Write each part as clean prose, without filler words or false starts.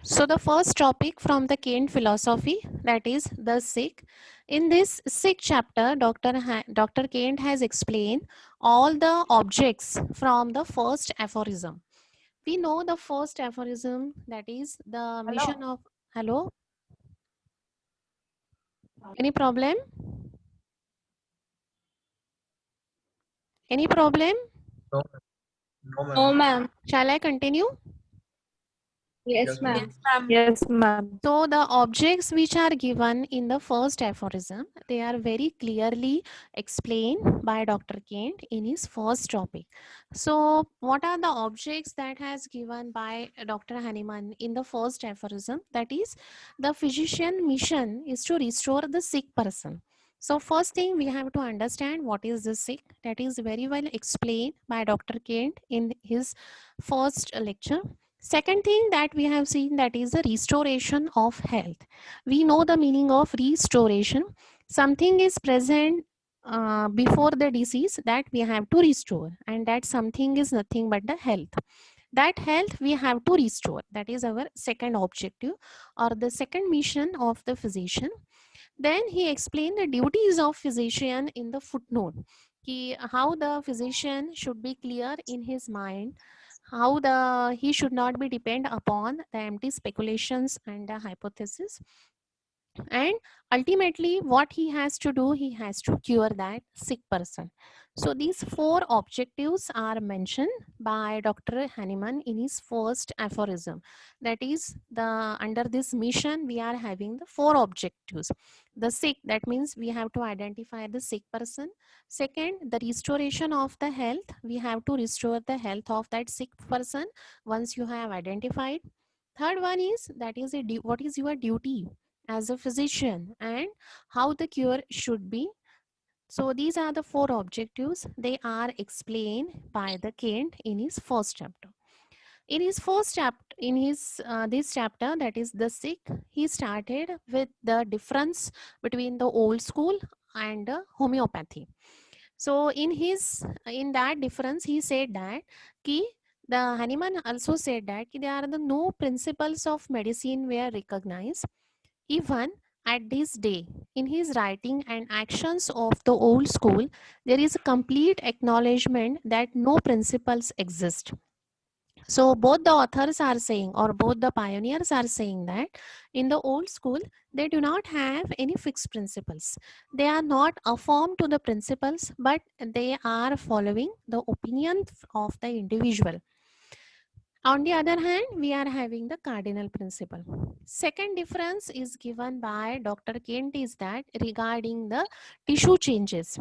So the first topic from the Kant philosophy, that is the sick. In this sick chapter, Dr. Kant has explained all the objects from the first aphorism. We know the first aphorism, that is the mission Hello. of. Hello, any problem? Any problem? No, no, No, ma'am. ma'am. Shall I continue? Yes, ma'am. Yes, ma'am. Yes, ma'am. So the objects which are given in the first aphorism, they are very clearly explained by Dr. Kent in his first topic. So what are the objects that has given by Dr. Hahnemann in the first aphorism? That is, the physician mission is to restore the sick person. So first thing we have to understand what is the sick. That is very well explained by Dr. Kent in his first lecture. Second thing that we have seen, that is the restoration of health. We know the meaning of restoration. Something is present before the disease that we have to restore, and that something is nothing but the health. That health we have to restore. That is our second objective or the second mission of the physician. Then he explained the duties of physician in the footnote. How the physician should be clear in his mind, how he should not be depend upon the empty speculations and the hypothesis, and ultimately what he has to do, he has to cure that sick person. So these four objectives are mentioned by Dr. Hahnemann in his first aphorism. That is, the under this mission we are having the four objectives. The sick, that means we have to identify the sick person. Second, the restoration of the health, we have to restore the health of that sick person once you have identified. Third one is, that is what is your duty as a physician and how the cure should be. So these are the four objectives. They are explained by the Kent in his first chapter. In his first chapter, in his this chapter, that is the sick, he started with the difference between the old school and homeopathy. So in that difference, he said that ki the Hahnemann also said that there are the no principles of medicine were recognized even at this day. In his writing and actions of the old school, there is a complete acknowledgement that no principles exist. So both the authors are saying, or both the pioneers are saying, that in the old school, they do not have any fixed principles. They are not affirmed to the principles, but they are following the opinion of the individual. On the other hand, we are having the cardinal principle. Second difference is given by Dr. Kent is that regarding the tissue changes,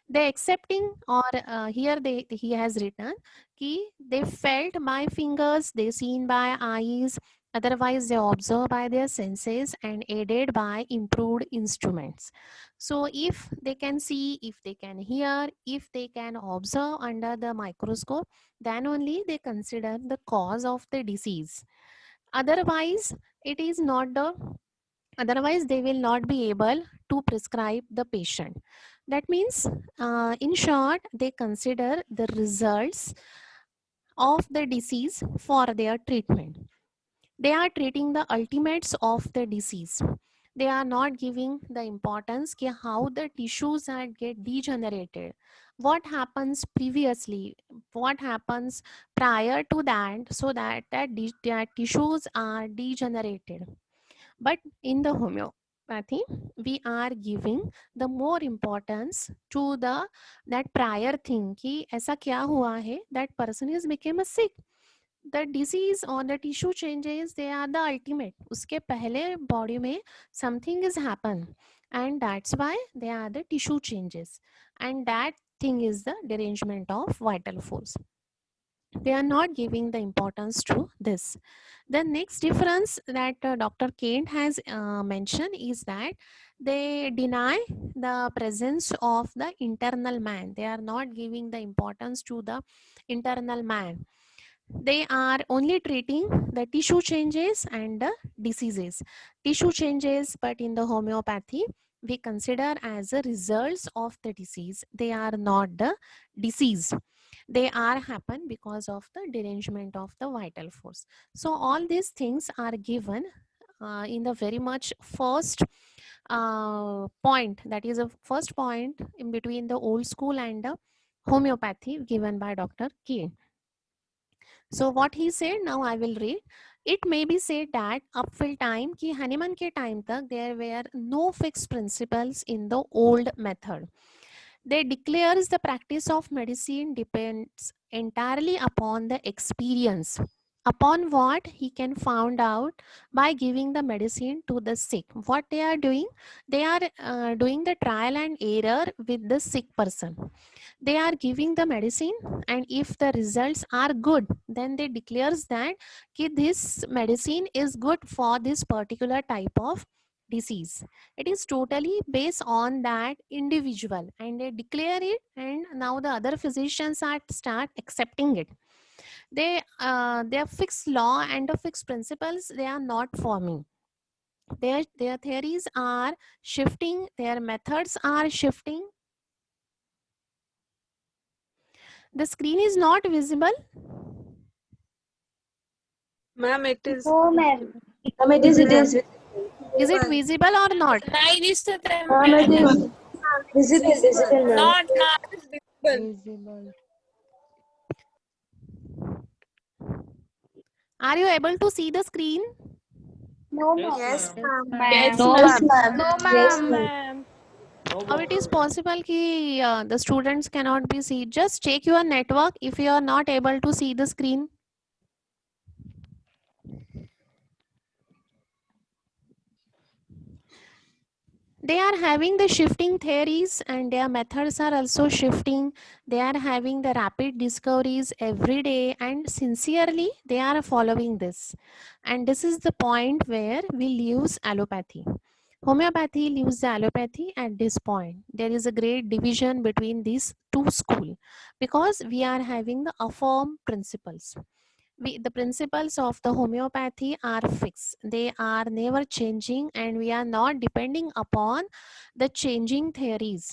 they accepting, or here he has written ki they felt by fingers, they seen by eyes, otherwise they observe by their senses and aided by improved instruments. So if they can see, if they can hear, if they can observe under the microscope, then only they consider the cause of the disease. Otherwise, it is not the otherwise they will not be able to prescribe the patient. That means, in short, they consider the results of the disease for their treatment. They are treating the ultimates of the disease. They are not giving the importance ki how the tissues are get degenerated, what happens previously, what happens prior to that, so that tissues are degenerated. But in the homeopathy, we are giving the more importance to the that prior thing कि ऐसा क्या हुआ है, that person is became a sick. The disease or the tissue changes, they are the ultimate. उसके पहले body में something is happen, and that's why they are the tissue changes, and that thing is the derangement of vital force. They are not giving the importance to this. The next difference that Dr. Kent has mentioned is that they deny the presence of the internal man. They are not giving the importance to the internal man. They are only treating the tissue changes and the diseases. Tissue changes, but in the homeopathy, we consider as a results of the disease. They are not the disease. they are happen because of the derangement of the vital force. So all these things are given in the very much first point, that is a first point in between the old school and the homeopathy given by Dr. Kane. So what he said, now I will read. It may be said that up till time कि Hahnemann के time तक there were no fixed principles in the old method. They declares the practice of medicine depends entirely upon the experience, upon what he can found out by giving the medicine to the sick. What they are doing the trial and error with the sick person. They are giving the medicine, and if the results are good, then they declares that this medicine is good for this particular type of disease. It is totally based on that individual, and they declare it, and now the other physicians are start accepting it. Their fixed law and the fixed principles, they are not forming. Their theories are shifting, their methods are shifting. The screen is not visible. Ma'am, it is. No, ma'am. Ma'am, it is. Is it visible or not? Ma'am, it is visible, ma'am. Not Visible. Are you able to see the screen? No, ma'am. Yes, Yes, No, ma'am. ma'am. No, Yes, ma'am. How it is possible कि the students cannot be seen? Just check your network if you are not able to see the screen. They are having the shifting theories, and their methods are also shifting. They are having the rapid discoveries every day, and sincerely they are following this. And this is the point where we lose allopathy. Homeopathy leaves the allopathy at this point. There is a great division between these two schools because we are having the affirm principles. The principles of the homeopathy are fixed. They are never changing, and we are not depending upon the changing theories.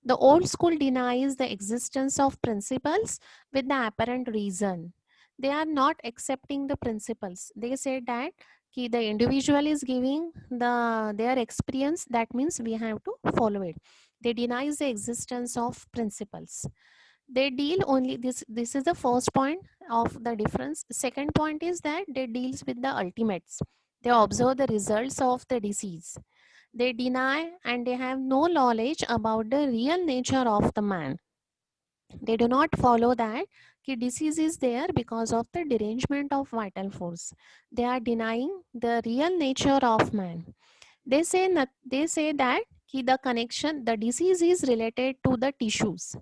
The old school denies the existence of principles with the apparent reason. They are not accepting the principles. They say that the individual is giving their experience, that means we have to follow it. They denies the existence of principles. They deal only this is the first point of the difference. Second point is that they deals with the ultimates. They observe the results of the disease. They deny and they have no knowledge about the real nature of the man. They do not follow that disease is there because of the derangement of vital force. They are denying the real nature of man. They say that the connection, the disease is related to the tissues.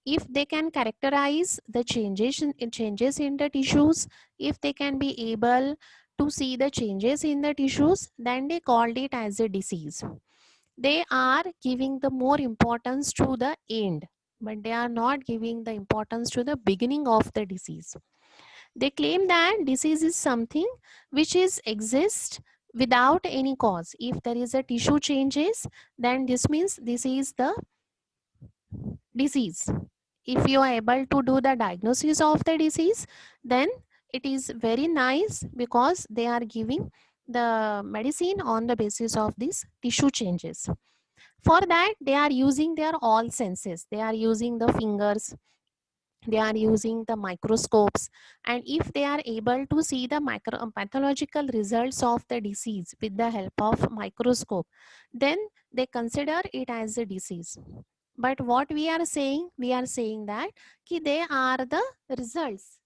If they can characterize the changes in the tissues, if they can be able to see the changes in the tissues, then they called it as a disease. They are giving the more importance to the end, but they are not giving the importance to the beginning of the disease. They claim that disease is something which is exist without any cause. If there is a tissue changes, then this means this is the disease. If you are able to do the diagnosis of the disease, then it is very nice because they are giving the medicine on the basis of these tissue changes. For that, they are using their all senses. They are using the fingers, they are using the microscopes, and if they are able to see the pathological results of the disease with the help of microscope, then they consider it as a disease. But what we are saying that they are the results.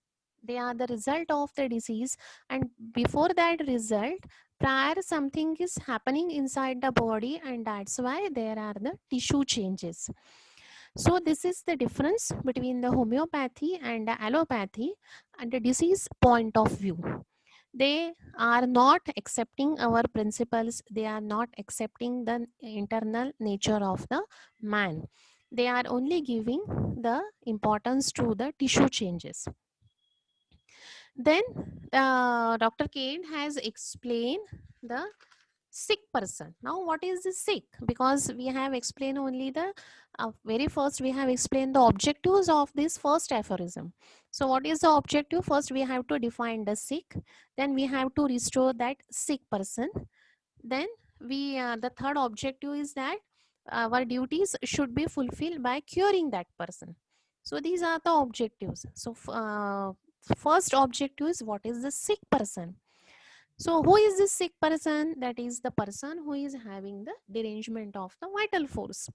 They are the result of the disease, and before that result, prior something is happening inside the body, and that's why there are the tissue changes. So this is the difference between the homeopathy and the allopathy and the disease point of view. They are not accepting our principles. They are not accepting the internal nature of the man. They are only giving the importance to the tissue changes. Then Dr. Kane has explained the sick person. Now, what is the sick? Because we have explained only the very first, we have explained the objectives of this first aphorism. So, what is the objective? First, we have to define the sick, then we have to restore that sick person. Then, the third objective is that our duties should be fulfilled by curing that person. So, these are the objectives. So, first objective is what is the sick person. So, who is this sick person? That is the person who is having the derangement of the vital force.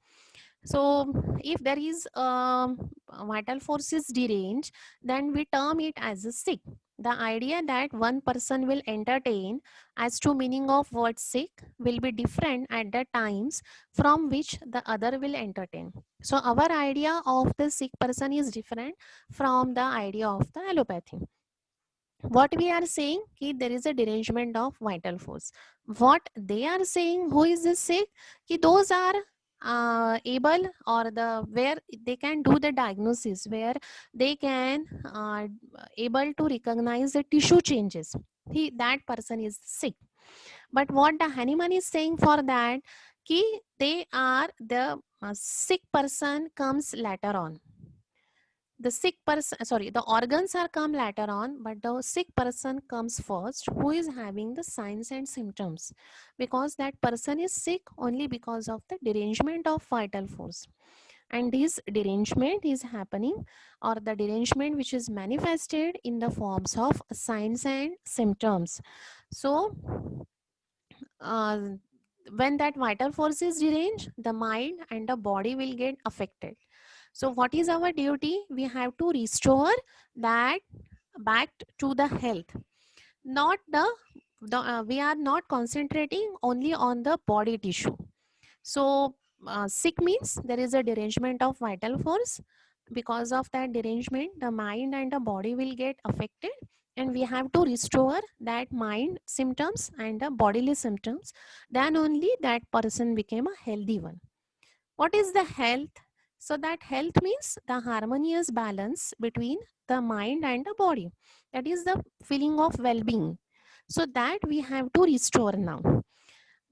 So, if there is vital force is deranged, then we term it as a sick. The idea that one person will entertain as to meaning of word sick will be different at the times from which the other will entertain. So, our idea of the sick person is different from the idea of the allopathy. What we are saying कि there is a derangement of vital force. What they are saying, who is this sick, कि those are able, or the where they can do the diagnosis, where they can able to recognize the tissue changes, that person is sick. But what the Hahnemann is saying for that, कि they are the sick person comes later on. The sick person, sorry, the organs are come later on, but the sick person comes first, who is having the signs and symptoms, because that person is sick only because of the derangement of vital force. And this derangement is happening, or the derangement which is manifested in the forms of signs and symptoms. So uh, when that vital force is deranged, the mind and the body will get affected. So what is our duty? We have to restore that back to the health. Not we are not concentrating only on the body tissue. So sick means there is a derangement of vital force. Because of that derangement, the mind and the body will get affected, and we have to restore that mind symptoms and the bodily symptoms. Then only that person became a healthy one. What is the health? So that health means the harmonious balance between the mind and the body. That is the feeling of well-being. So that we have to restore now.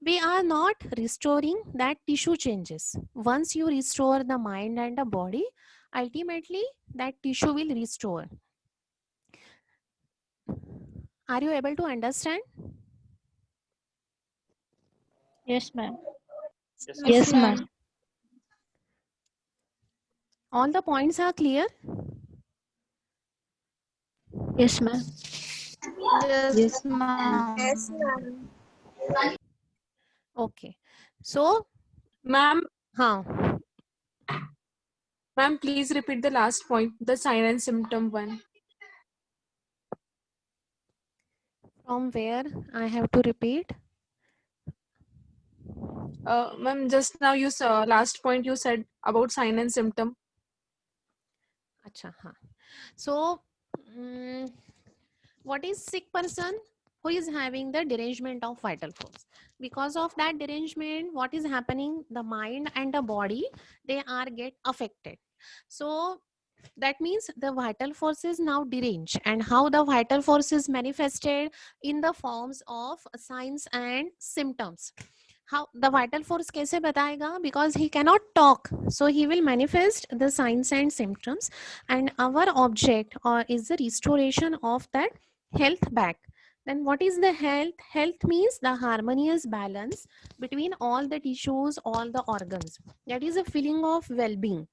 We are not restoring that tissue changes. Once you restore the mind and the body, ultimately that tissue will restore. Are you able to understand? Yes, ma'am. Yes, ma'am. All the points are clear? Yes, ma'am. Yes, ma'am. yes, ma'am. Okay. So, Ma'am, huh. ma'am, please repeat the last point, the sign and symptom one. From where I have to repeat? Ma'am, just now you saw last point you said about sign and symptom. Acha, huh. So, what is sick person? Who is having the derangement of vital force? Because of that derangement, what is happening? The mind and the body, they are get affected. So that means the vital force is now deranged. And how the vital force is manifested? In the forms of signs and symptoms. How the vital force kaise batayega? Because he cannot talk, so he will manifest the signs and symptoms, and our object is the restoration of that health back. Then what is the health? Health means the harmonious balance between all the tissues, all the organs. That is a feeling of well-being.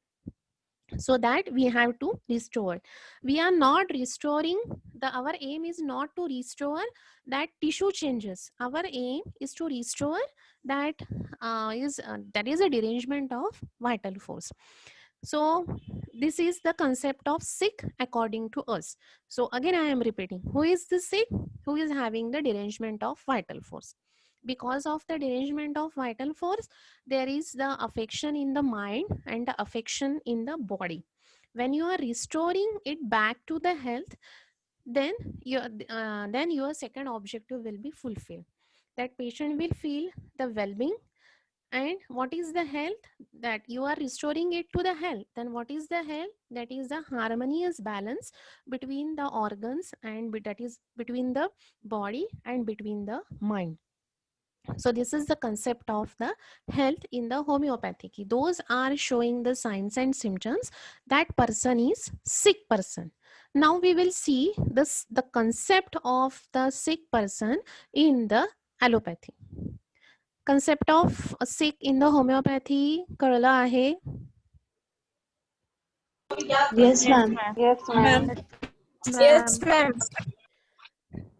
So that we have to restore. We are not restoring, our aim is not to restore that tissue changes. Our aim is to restore that that is a derangement of vital force. So this is the concept of sick according to us. So again I am repeating, who is the sick? Who is having the derangement of vital force. Because of the derangement of vital force, there is the affection in the mind and the affection in the body. When you are restoring it back to the health, then your second objective will be fulfilled. That patient will feel the well-being. And what is the health? That you are restoring it to the health. Then what is the health? That is the harmonious balance between the organs, and that is between the body and between the mind. So this is the concept of the health in the homeopathy. Those are showing the signs and symptoms that person is sick person. Now we will see this the concept of the sick person in the allopathy. Concept of sick in the homeopathy कळलं आहे? Yes, ma'am. Yes, ma'am. Yes, ma'am.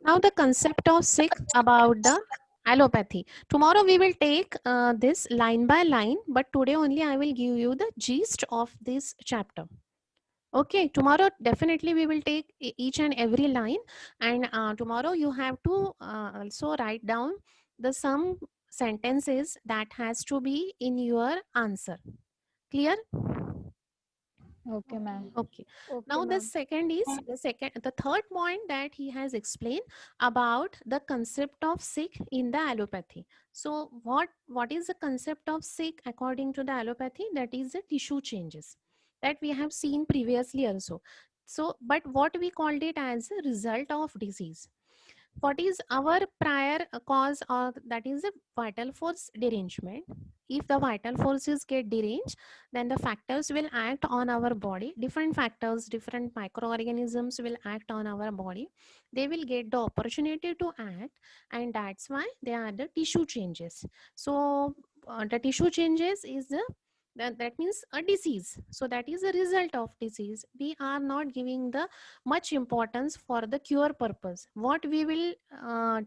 Now the concept of sick about the allopathy. Tomorrow we will take this line by line, but today only I will give you the gist of this chapter. Okay, tomorrow definitely we will take each and every line, and tomorrow you have to also write down the some sentences that has to be in your answer. Clear? Okay, ma'am. Okay. Now the third point that he has explained about the concept of sick in the allopathy. So what is the concept of sick according to the allopathy? That is the tissue changes that we have seen previously also. So, but what we called it as a result of disease. What is our prior cause, or that is a vital force derangement. If the vital forces get deranged, then the factors will act on our body. Different factors, different microorganisms will act on our body. They will get the opportunity to act, and that's why they are the tissue changes. So the tissue changes is that means a disease. So that is a result of disease. We are not giving the much importance for the cure purpose. What we will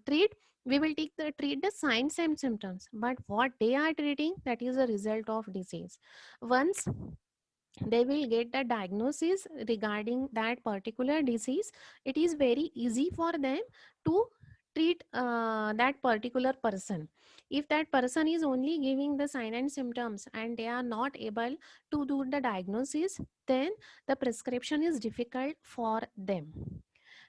treat, we will treat the signs and symptoms, but what they are treating, that is a result of disease. Once they will get the diagnosis regarding that particular disease, it is very easy for them to treat that particular person. If that person is only giving the sign and symptoms and they are not able to do the diagnosis, then the prescription is difficult for them.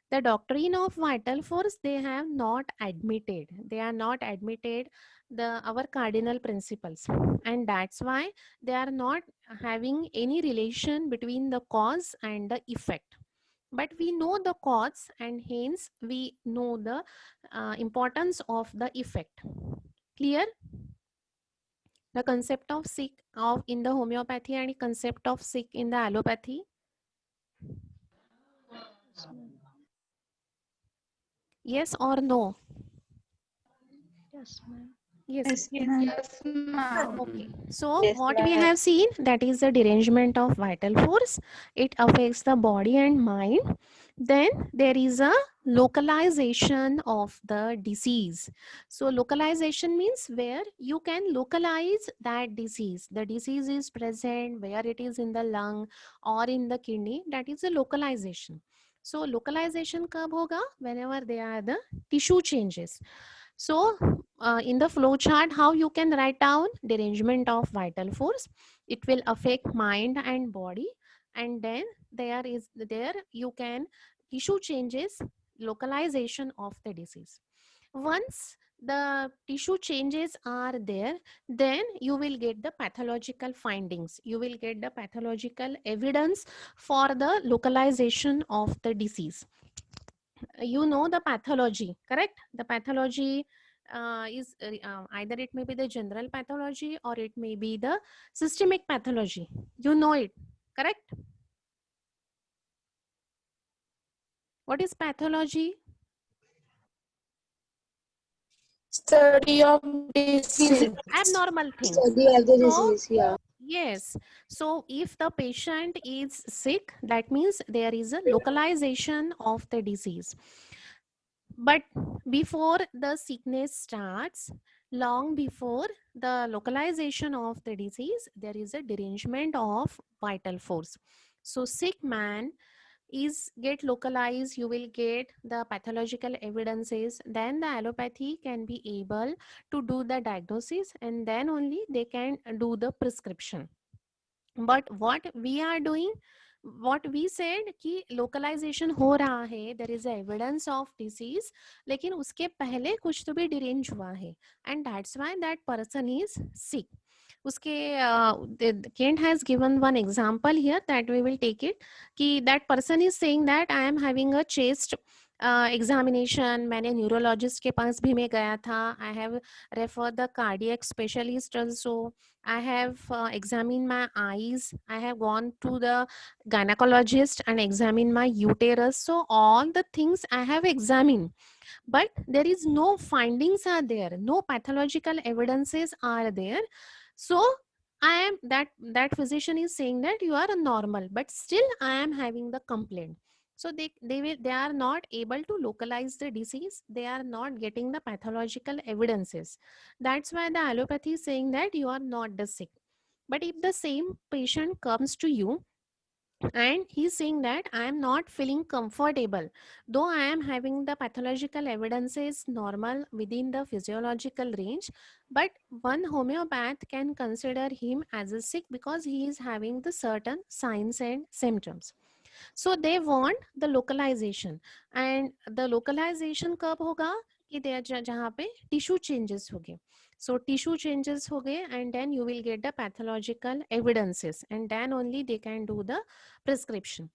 The doctrine of vital force, they have not admitted, the our cardinal principles, and that's why they are not having any relation between the cause and the effect. But we know the cause, and hence we know the importance of the effect. Clear? The concept of sick of in the homeopathy and concept of sick in the allopathy. Yes or no? Yes, ma'am. Yes. Yes, ma'am. Okay. So Yes, what we ma'am. have seen, that is the derangement of vital force. It affects the body and mind. Then there is a localization of the disease. So localization means where you can localize that disease. The disease is present, where it is in the lung or in the kidney. That is a localization. So localization kab hoga? Whenever there are the tissue changes. So in the flow chart, how you can write down derangement of vital force, it will affect mind and body, and then there you can tissue changes, localization of the disease. Once the tissue changes are there, then you will get the pathological findings, you will get the pathological evidence for the localization of the disease. You know the pathology, correct? The pathology is either it may be the general pathology or it may be the systemic pathology. You know it, correct? What is pathology? Study of disease. Abnormal things. Study of the So, disease, yeah. yes. So if the patient is sick, that means there is a localization of the disease. But before the sickness starts, long before the localization of the disease, there is a derangement of vital force. So sick man is get localized, you will get the pathological evidences, then the allopathy can be able to do the diagnosis, and then only they can do the prescription. But what we are doing, what we said कि localization हो रहा है, there is a evidence of disease, लेकिन उसके पहले कुछ तो भी deranged हुआ है, and that's why that person is sick. उसके Kent has given one example here that we will take it कि that person is saying that I am having a chest examination मैंने न्यूरोलॉजिस्ट के पास भी मैं गया था. I have refer the cardiac specialist also. I have examined my eyes. I have gone to the gynecologist and examined my uterus. So all the things I have examined, but there is no findings are there, no pathological evidences are there. So I am that physician is saying that you are normal, but still I am having the complaint. So they are not able to localize the disease. They are not getting the pathological evidences. That's why the allopathy is saying that you are not the sick. But if the same patient comes to you and he's saying that I am not feeling comfortable, though I am having the pathological evidences normal within the physiological range, but one homeopath can consider him as a sick because he is having the certain signs and symptoms. So they want the localization, and the localization कब होगा कि जहाँ पे tissue changes हो गए. So tissue changes हो गए and then you will get the pathological evidences and then only they can do the prescription.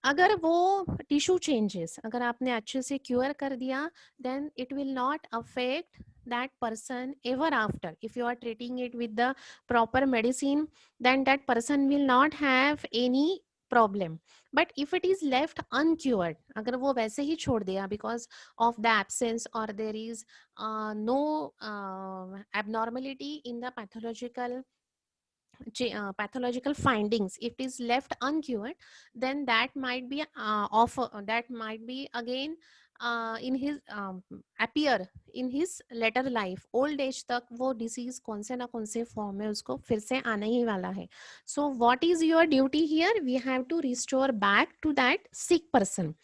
अगर वो tissue changes अगर आपने अच्छे से cure कर दिया, then it will not affect that person ever after. If you are treating it with the proper medicine, then that person will not have any problem. But if it is left uncured, अगर वो वैसे ही छोड़ दिया because of the absence or there is no abnormality in the pathological findings, if it is left uncured, then that might be that might be again in his appear in his later life. Old age तक वो disease कौन से ना कौन से form में उसको फिर से आने ही वाला है. So what is your duty here? We have to restore back to that sick person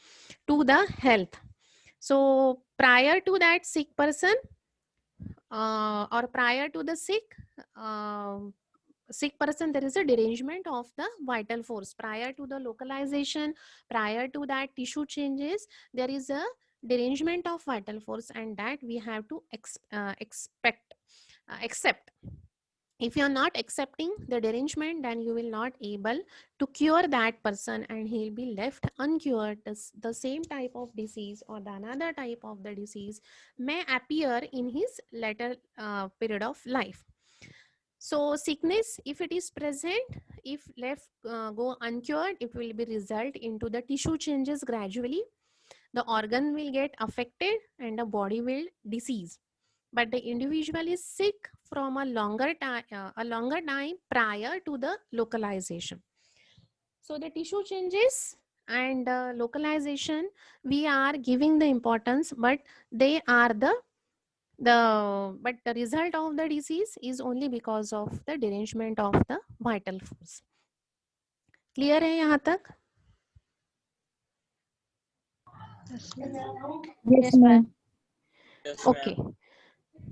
to the health. So prior to that sick person or prior to the sick person, there is a derangement of the vital force. Prior to the localization, prior to that tissue changes, there is a derangement of vital force, and that we have to accept. If you are not accepting the derangement, then you will not able to cure that person and he'll be left uncured. The same type of disease or the another type of the disease may appear in his later period of life. So sickness, if it is present, if left go uncured, it will be result into the tissue changes gradually. The organ will get affected and the body will disease. But the individual is sick from a longer time prior to the localization. So the tissue changes and localization, we are giving the importance, but they are but the result of the disease is only because of the derangement of the vital force. Clear है यहाँ तक? Yes, ma'am. Okay.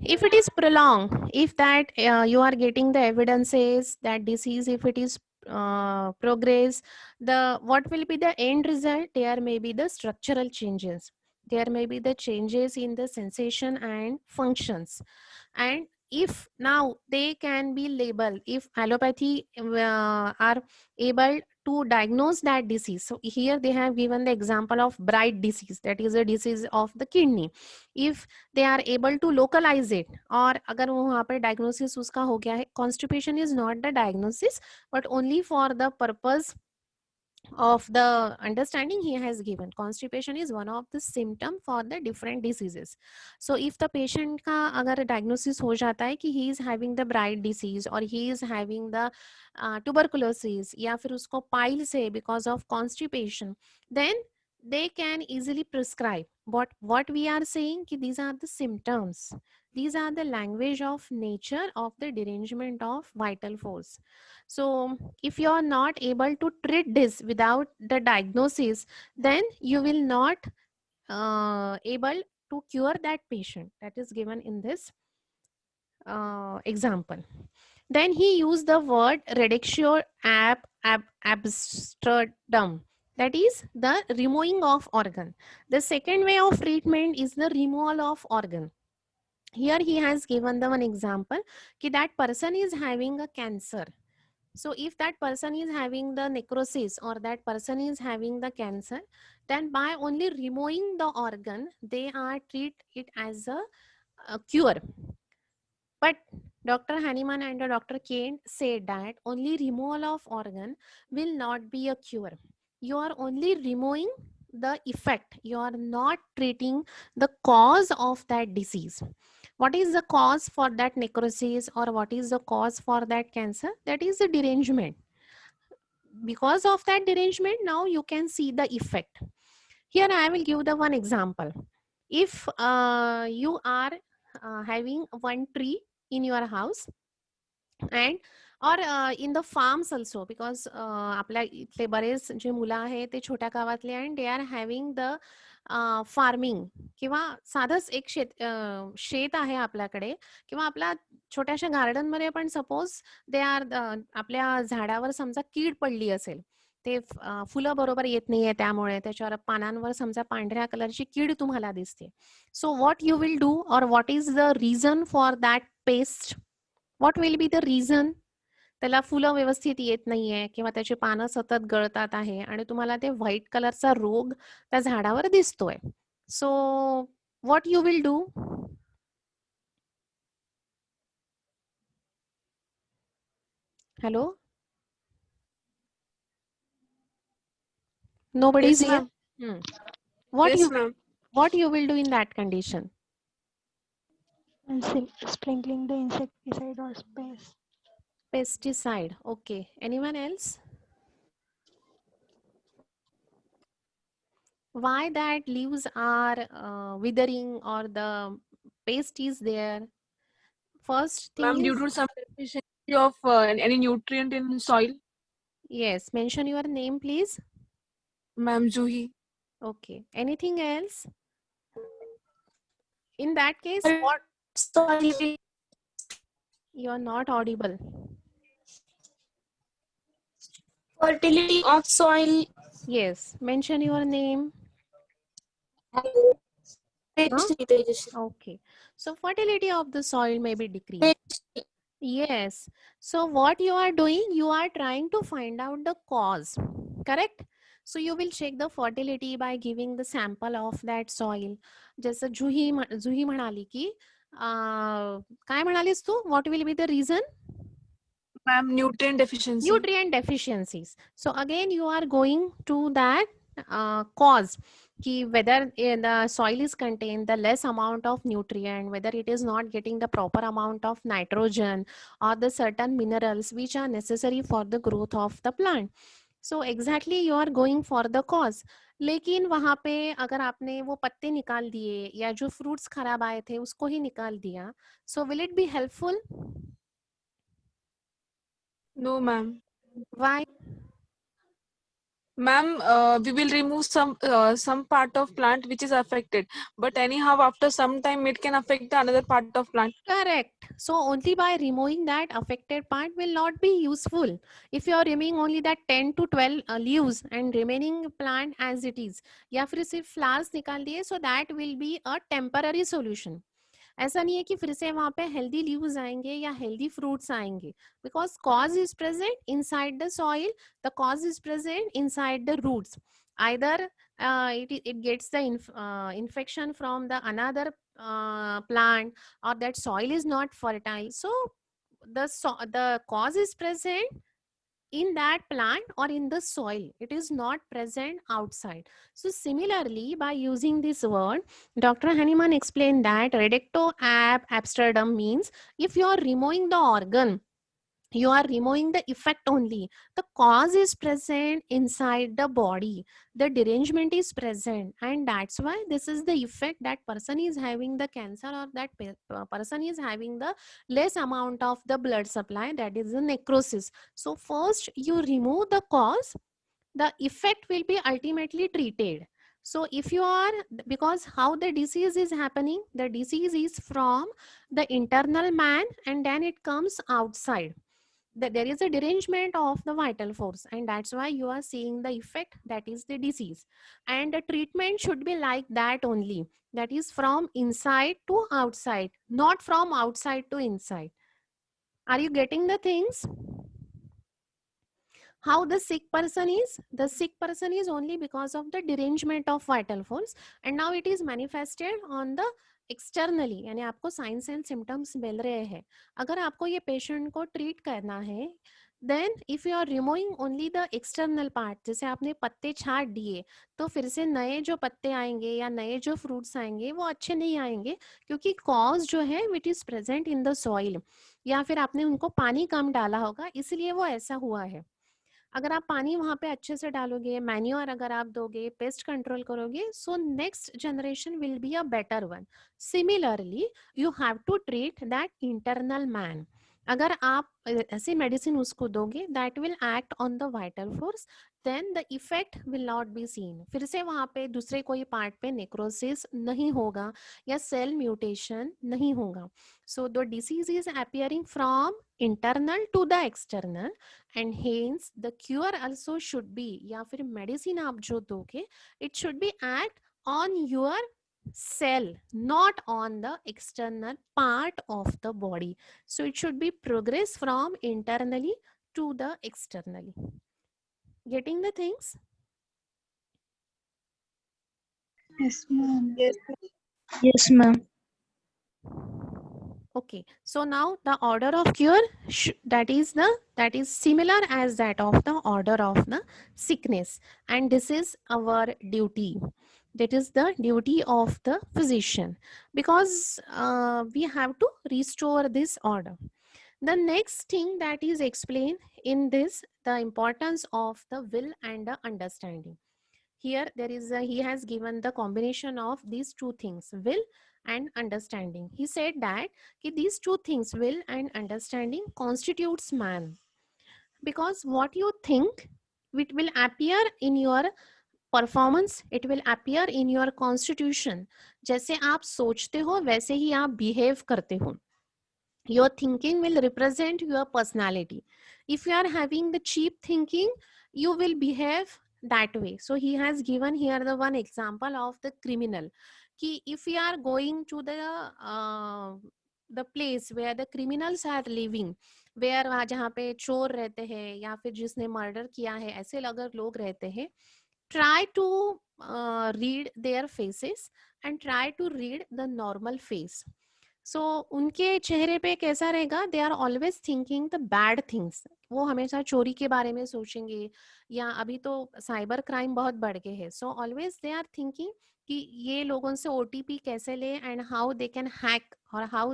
If it is prolonged, if that you are getting the evidences that disease, if it is progress, what will be the end result? There may be the structural changes. There may be the changes in the sensation and functions. And if now they can be labeled, if allopathy are able to diagnose that disease. So here they have given the example of Bright disease, that is a disease of the kidney. If they are able to localize it, और अगर वो वहाँ पर diagnosis उसका हो गया है, constipation is not the diagnosis, but only for the purpose of the understanding he has given. Constipation is one of the symptom for the different diseases. So if the patient का अगर diagnosis हो जाता है कि he is having the Bright disease or he is having the tuberculosis या फिर उसको piles है because of constipation, then they can easily prescribe. What we are saying कि these are the symptoms. These are the language of nature of the derangement of vital force. So if you are not able to treat this without the diagnosis, then you will not able to cure that patient. That is given in this example. Then he used the word reductio ab abstractum. That is the removing of organ. The second way of treatment is the removal of organ. Here he has given the one example that person is having a cancer. So if that person is having the necrosis or that person is having the cancer, then by only removing the organ, they are treat it as a cure. But Dr. Hahnemann and Dr. Kane said that only removal of organ will not be a cure. You are only removing the effect. You are not treating the cause of that disease. What is the cause for that necrosis or what is the cause for that cancer? That is the derangement. Because of that derangement, now you can see the effect. Here I will give the one example. If you are having one tree in your house and or in the farms also, because आपल्या इथले बरेच जे मुलं आहेत ते छोट्या गावातले आणि they are having the farming किंवा साधंच एक शेत आहे आपल्याकडे किंवा आपल्या छोट्याशा गार्डन मध्ये पण सपोज दे आर आपल्या झाडावर समजा कीड पडली असेल, ते फुलं बरोबर येत नाहीये त्यामुळे त्याच्यावर पानांवर समजा पांढऱ्या कलरची कीड तुम्हाला दिसते. So what you will do or what is the reason for that pest? What will be the reason? त्याला फुलं व्यवस्थित येत नाहीये किंवा त्याची पानं सतत गळतात आहे आणि तुम्हाला ते व्हाईट कलरचा रोग त्या झाडावर दिसतोय. सो what you will do? Hello, nobody is Yes, here. ma'am. What Yes, ma'am. you will do in that condition? And sprinkling the insecticide or space. Pesticide. Okay. Anyone else? Why that leaves are withering or the paste is there? First thing Ma'am, due is, to some deficiency of any nutrient in soil. yes, mention your name please. Ma'am, Juhi. Okay. Anything else? In that case, what? Sorry. You are not audible. Fertility of soil. Yes. Mention your name. Okay. So fertility of the soil may be decreased. Yes. So what you are doing, you are trying to find out the cause, correct? So you will check the fertility by giving the sample of that soil. जसं जुही म्हणाली की काय म्हणालीस तू? What will be the reason? Ma'am, nutrient deficiency. Nutrient deficiencies. So again you are going to that cause, ki whether the soil is contained the less amount of nutrient, whether it is not getting the proper amount of nitrogen or the certain minerals which are necessary for the growth of the plant. So exactly you are going for the cause. लेकिन वहां पे अगर आपने वो पत्ते निकाल दिए या जो फ्रूट्स खराब आए थे उसको ही निकाल दिया, so will it be helpful? No, ma'am. Why? Ma'am, we will remove some part of plant which is affected, but anyhow after some time it can affect the another part of plant. Correct. So only by removing that affected part will not be useful. If you are removing only that 10 to 12 leaves and remaining plant as it is, या फिर सिर्फ flowers निकाल दिए, so that will be a temporary solution. ऐसा नहीं है कि फिर से वहां पे हेल्दी लीव्स आएंगे या हेल्दी फ्रूट्स आएंगे, because cause is present inside the soil, the cause is present inside the roots. Either it gets the infection from the another plant, or that soil is not fertile. So the cause is present in that plant or in the soil, it is not present outside. So similarly, by using this word, Dr. Hahnemann explained that reductio ab absurdum means if you are removing the organ, you are removing the effect only. The cause is present inside the body, the derangement is present, and that's why this is the effect that person is having the cancer, or that person is having the less amount of the blood supply, that is the necrosis. So first you remove the cause, the effect will be ultimately treated. So if you are, because how the disease is happening, the disease is from the internal man and then it comes outside. There is a derangement of the vital force, and that's why you are seeing the effect, that is the disease. And the treatment should be like that only, that is from inside to outside, not from outside to inside. Are you getting the things? How the sick person is? The sick person is only because of the derangement of vital force, and now it is manifested on the externally, यानी आपको signs and symptoms मिल रहे हैं. अगर आपको ये patient को treat करना है, then if you are removing only the external part, जैसे आपने पत्ते छाट दिए तो फिर से नए जो पत्ते आएंगे या नए जो fruits आएंगे वो अच्छे नहीं आएंगे, क्योंकि cause जो है which is present in the soil, या फिर आपने उनको पानी कम डाला होगा इसलिए वो ऐसा हुआ है. अगर आप पानी वहां पे अच्छे से डालोगे, मैन्योर अगर आप दोगे, पेस्ट कंट्रोल करोगे, so next generation will be a better one. Similarly you have to treat that internal man. अगर आप ऐसी मेडिसिन उसको दोगे that will act on the vital force, then the effect will not be seen. फिर से वहां पे दूसरे कोई पार्ट पे नेक्रोसिस नहीं होगा या सेल म्यूटेशन नहीं होगा. So the disease is appearing from internal to the external, and hence the cure also should be, या फिर medicine आप जो दोगे it should be act on your cell, not on the external part of the body. So it should be progress from internally to the externally. Getting the things? Yes, ma'am. Yes, ma'am. Okay, so now the order of cure that is similar as that of the order of the sickness, and this is our duty. That is the duty of the physician, because we have to restore this order. The next thing that is explained in this, the importance of the will and the understanding. Here there is he has given the combination of these two things, will and understanding. He said that these two things, will and understanding, constitutes man, because what you think, it will appear in your performance, it will appear in your constitution. जैसे आप सोचते हो वैसे ही आप behave करते हो. Your thinking will represent your personality. If you are having the cheap thinking, you will behave that way. So he has given here the one example of the criminal. Ki if you are going to the place where the criminals are living, where वहाँ जहाँ पे चोर रहते हैं या फिर जिसने murder किया है ऐसे अगर लोग रहते हैं, try to read their faces and try to read the normal face. सो उनके चेहरे पे कैसा रहेगा, they are always thinking the bad things. वो हमेशा चोरी के बारे में सोचेंगे, या अभी तो साइबर क्राइम बहुत बढ़ गए हैं, so always they are thinking कि ये लोगों से ओटीपी कैसे ले and how they can hack, और how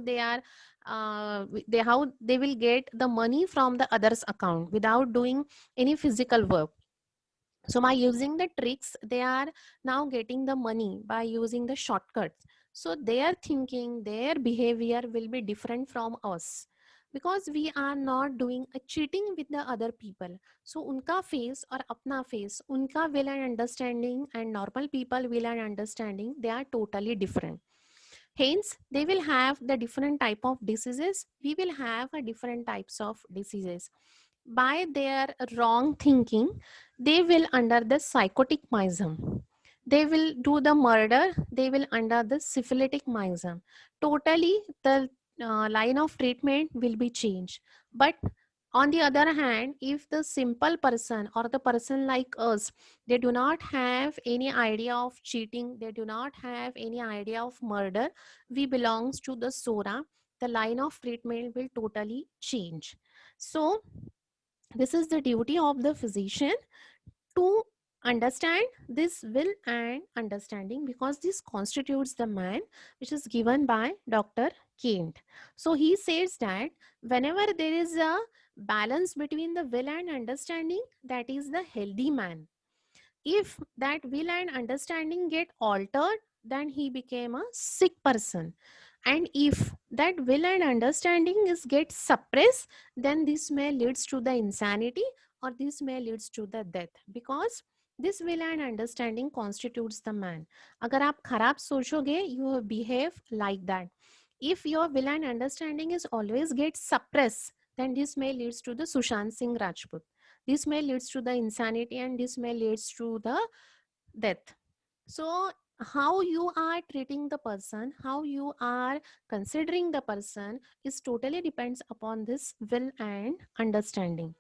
they will get the money from the others account without doing any physical work. So by using the tricks, they are now getting the money by using the shortcuts. So their thinking, their behavior will be different from us, because we are not doing a cheating with the other people. So unka face or apna face, unka will and understanding and normal people will and understanding, they are totally different. Hence, they will have the different type of diseases. We will have a different types of diseases. By their wrong thinking, they will under the psychotic miasm. They will do the murder. They will under the syphilitic miasm. Totally, the line of treatment will be changed. But on the other hand, if the simple person or the person like us, they do not have any idea of cheating, they do not have any idea of murder, we belongs to the Sora, the line of treatment will totally change. So this is the duty of the physician to understand this will and understanding, because this constitutes the man, which is given by Dr. Kent. So he says that whenever there is a balance between the will and understanding, that is the healthy man. If that will and understanding get altered, then he became a sick person. And if that will and understanding is get suppressed, then this may leads to the insanity, or this may leads to the death, because this will and understanding constitutes the man. अगर आप खराब सोचोगे, you will behave like that. If your will and understanding is always get suppressed, then this may leads to the Sushant Singh Rajput. This may leads to the insanity, and this may leads to the death. So how you are treating the person, how you are considering the person, is totally depends upon this will and understanding.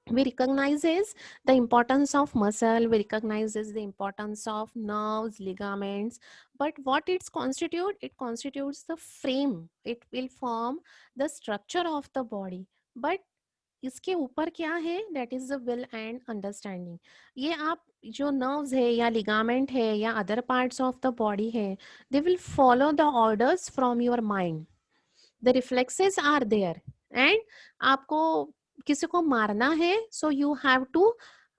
We recognizes the importance of muscle, we recognizes the importance of nerves, ligaments, but what it's constitute, it constitutes the frame, it will form the structure of the body. But इसके ऊपर क्या है, that is the will and understanding. ये आप जो nerves है या ligament है या other parts of the body है, they will follow the orders from your mind. The reflexes are there. And आपको किसी को मारना है, सो यू हैव टू,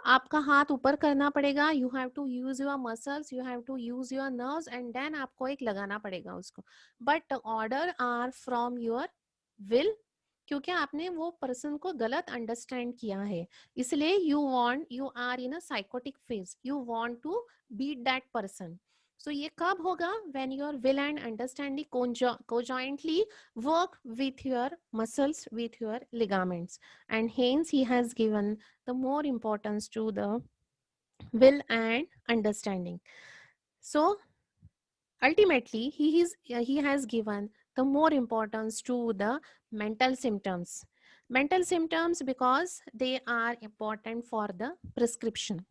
आपका हाथ ऊपर करना पड़ेगा, you have to use your muscles, you have to use your nerves and then आपको एक लगाना पड़ेगा उसको. But order are from your will, क्योंकि आपने वो पर्सन को गलत अंडरस्टैंड किया है, इसलिए you are in a psychotic phase, you want to beat that person. So ये कब होगा, when your will and understanding conjointly work with your muscles, with your ligaments, and hence he has given the more importance to the will and understanding. So ultimately he has given the more importance to the mental symptoms because they are important for the prescription.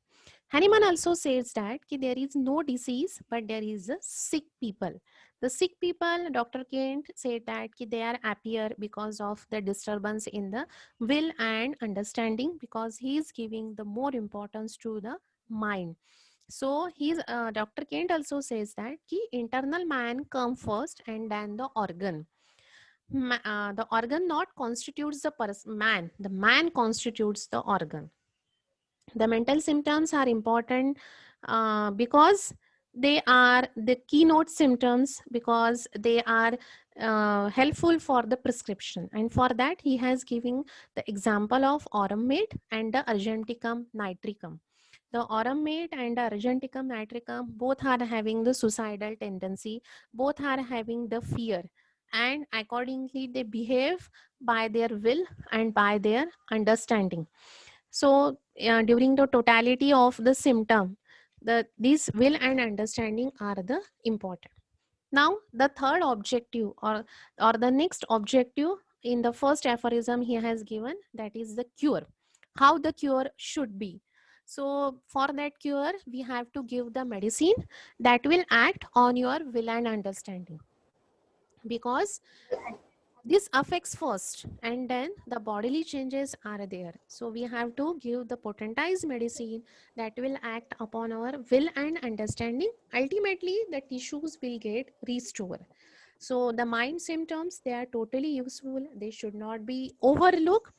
Hahnemann also says that there is no disease, but there is a sick people. The sick people, Dr. Kent said that they are happier because of the disturbance in the will and understanding, because he is giving the more importance to the mind. So Dr. Kent also says that internal man come first and then the organ. The organ not constitutes the man. The man constitutes the organ. The mental symptoms are important because they are the keynote symptoms, because they are helpful for the prescription. And for that he has given the example of aurum mate and the argenticum nitricum. The aurum mate and the argenticum nitricum both are having the suicidal tendency, both are having the fear, and accordingly they behave by their will and by their understanding. So during the totality of the symptom, these will and understanding are the important. Now the third objective or the next objective in the first aphorism he has given, that is the cure, how the cure should be. So for that cure we have to give the medicine that will act on your will and understanding, because this affects first and then the bodily changes are there. So we have to give the potentized medicine that will act upon our will and understanding. Ultimately the tissues will get restored. So the mind symptoms, they are totally useful, they should not be overlooked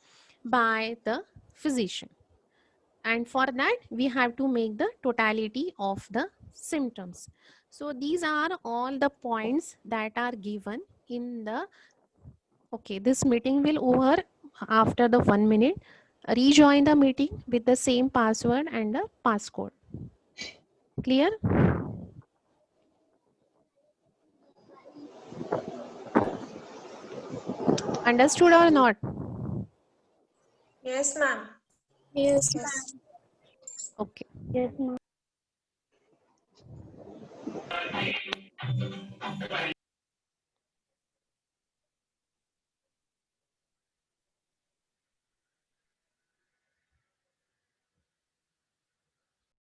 by the physician. And for that we have to make the totality of the symptoms. So these are all the points that are given in the. Okay, this meeting will over after the 1 minute. Rejoin the meeting with the same password and the passcode. Clear? Understood or not? Yes, ma'am. Yes, Yes. Okay. Yes, ma'am.